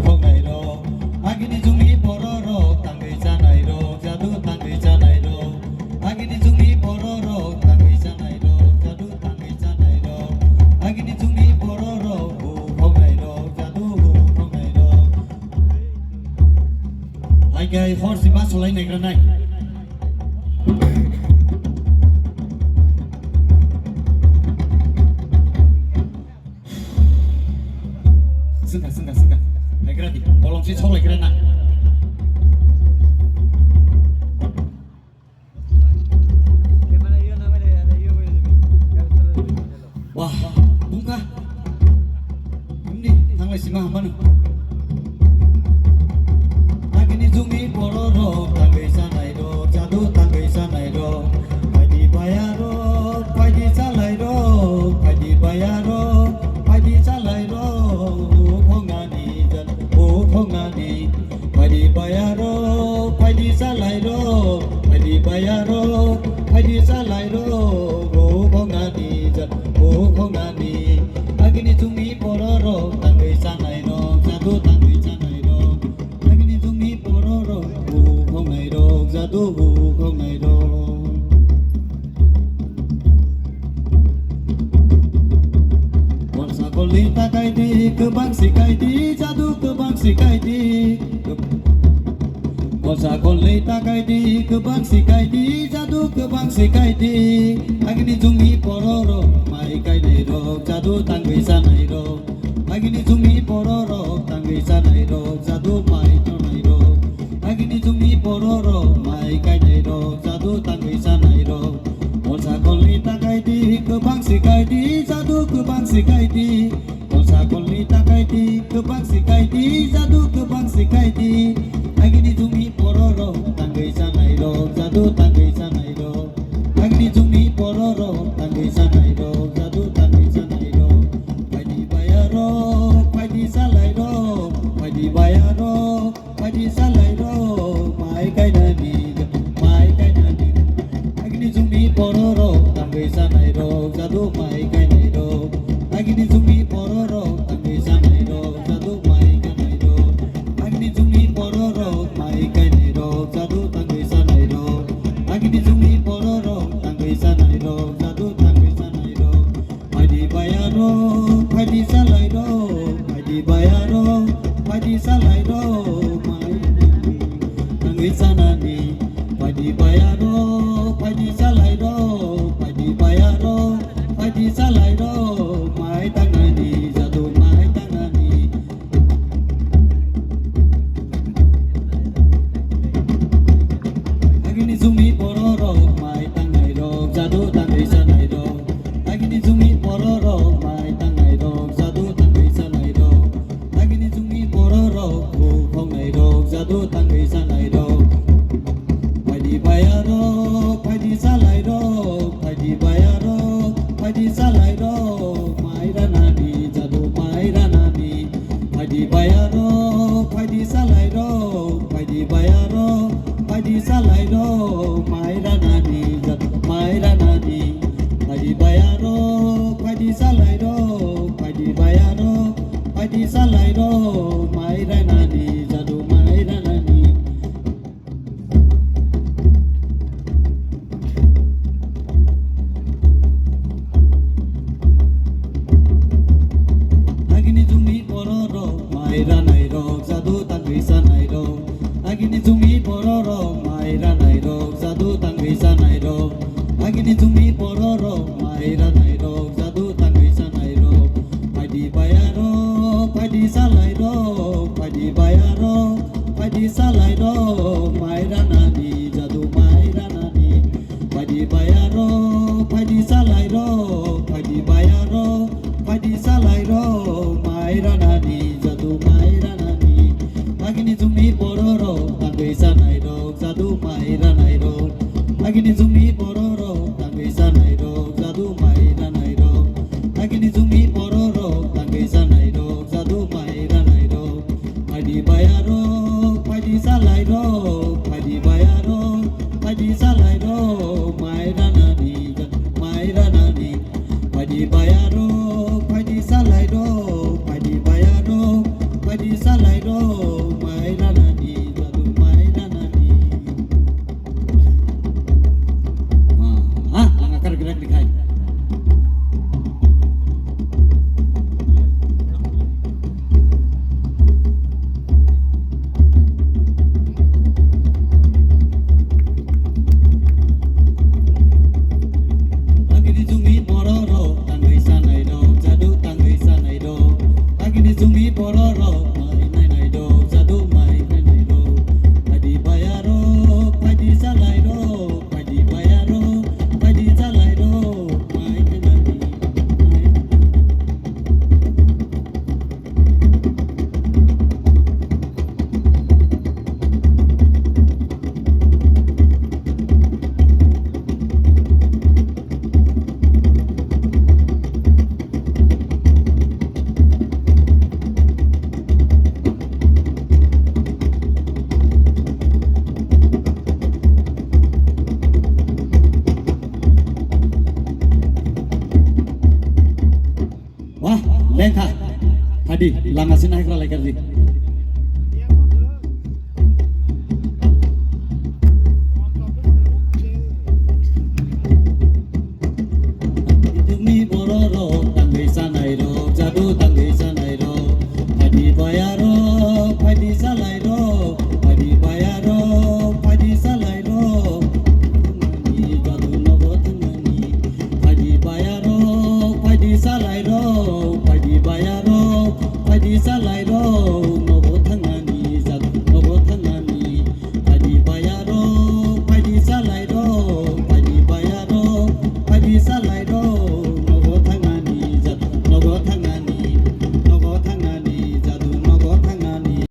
không ngày đâu ai đi chung đi bỏ đó tăng người cha này đâu cha tu tăng người cha này đâu ai đi chung đi bỏ đó tăng người cha này đâu cha tu tăng người cha này đâu ai đi chung đi bỏ đó không ngày đâu cha tu không ngày đâu ai cái horse si mas solai này cái này Sengkak. Lagi nanti, bolong sih lagi nanti. Wah, buka. Ini tanggal si mah mana? Lagi ni zumi pororo, tanggai sana itu, jadu tanggai sana itu. Pagi bayar ro, pagi salai ro, pagi bayar ro, pagi salai ro. Padi bayaro, padi salairo, padi bayaro, padi salairo, go kongani, go kongani. Agni tumi pororo, tanggui sanairo, jadu tanggui sanairo. Agni tumi pororo, go kongairo, jadu go kongairo. Konsa kolita kaidi, kebang si kaidi, jadu kebang si kaidi. Konsa kolita kaidi, kebang si kaidi, jadu kebang si kaidi. Agni jumi pororo, mai kaidi ro, jadu tanggui sanai ro. Agni jumi pororo, tanggui sanai ro, jadu mai tonai ro. Agni jumi pororo, mai kaidi ro, jadu tanggui sanai ro. Konsa kolita kaidi, kebang si kaidi, jadu kebang si kaidi. Konsa kolita kaidi, kebang si kaidi, jadu kebang si kaidi. Agni jumi pororo, tanggui sanai ro, jadu tanggui sanai ro. Agni jumi pororo, tanggui sanai ro, jadu tanggui sanai ro. Padi bayaro, padi salai ro, padi bayaro, padi salai ro. Mai kai nani, mai kai nani. Agni jumi pororo, tanggui sanai ro, jadu mai kai nai ro. Agni jumi pororo, tanggui sanai ro, jadu mai kai nai ro. Agni jumi pororo, mai kai nai ro, jadu tanggui sanai ro. Agni jumi pororo, tanggui sanai ro, jadu tanggui sanai ro. Padi bayaro, padi salai ro, padi bayaro, padi salai ro. Mai tanggui sanani, padi bayaro, padi salai ro, padi bayaro, padi salai ro. Mai tangani, jadu mai tangani. Agni jumi pororo, mai tangai ro, jadu tangai sanai ro. Agni jumi pororo, mai tangai ro, jadu tangai sanai ro. Agni jumi pororo, go kongai ro, jadu tangai sanai ro. Padi bayaro, padi salai ro, padi bayaro, padi salai ro. Mai ranani, jadu mai ranani. Padi bayaro, padi salai ro, padi bayaro, padi salai ro. Mai ranani, jadu mai ranani. Padi bayaro, padi salai ro, padi bayaro, padi salai ro. Mai ranani, jadu mai ranani. Agni jumi pororo, mai ranai ro, jadu tanggui sanai ro. Agni jumi pororo, mai ranai ro, jadu tanggui sanai ro. Agni jumi pororo, mai ranai ro, jadu tanggui sanai ro. Padi bayaro, padi salai ro, padi bayaro, padi salai ro. Mai ranani, jadu mai ranani. Padi bayaro, padi salai ro, padi bayaro, padi salai ro. Mai ranani, jadu mai ranani. Agni jumi pororo, tanggui sanai ro, jadu mai ranai ro. Agni jumi pororo, tanggui sanai ro, jadu mai ranai ro. Agni jumi pororo, tanggui sanai ro, jadu mai ranai ro. Padi bayaro, padi salai ro, padi bayaro, padi salai ro. Mai ranani, mai ranani. Padi bayaro, padi salai ro, padi bayaro, padi salai salai ro mai rana ni jadu mai rana ni angkar gerak dikai Zumi pororo mai nai nai do jadu mai nai nai do padi bayaro padi salai do padi bayaro padi salai do mai nai nai Wah, lengkap. Tadi langasin naik lagi kali. Jumi bororo tanggai sanai ro, jadu tanggai sanai ro. Tadi bayaro, tadi salai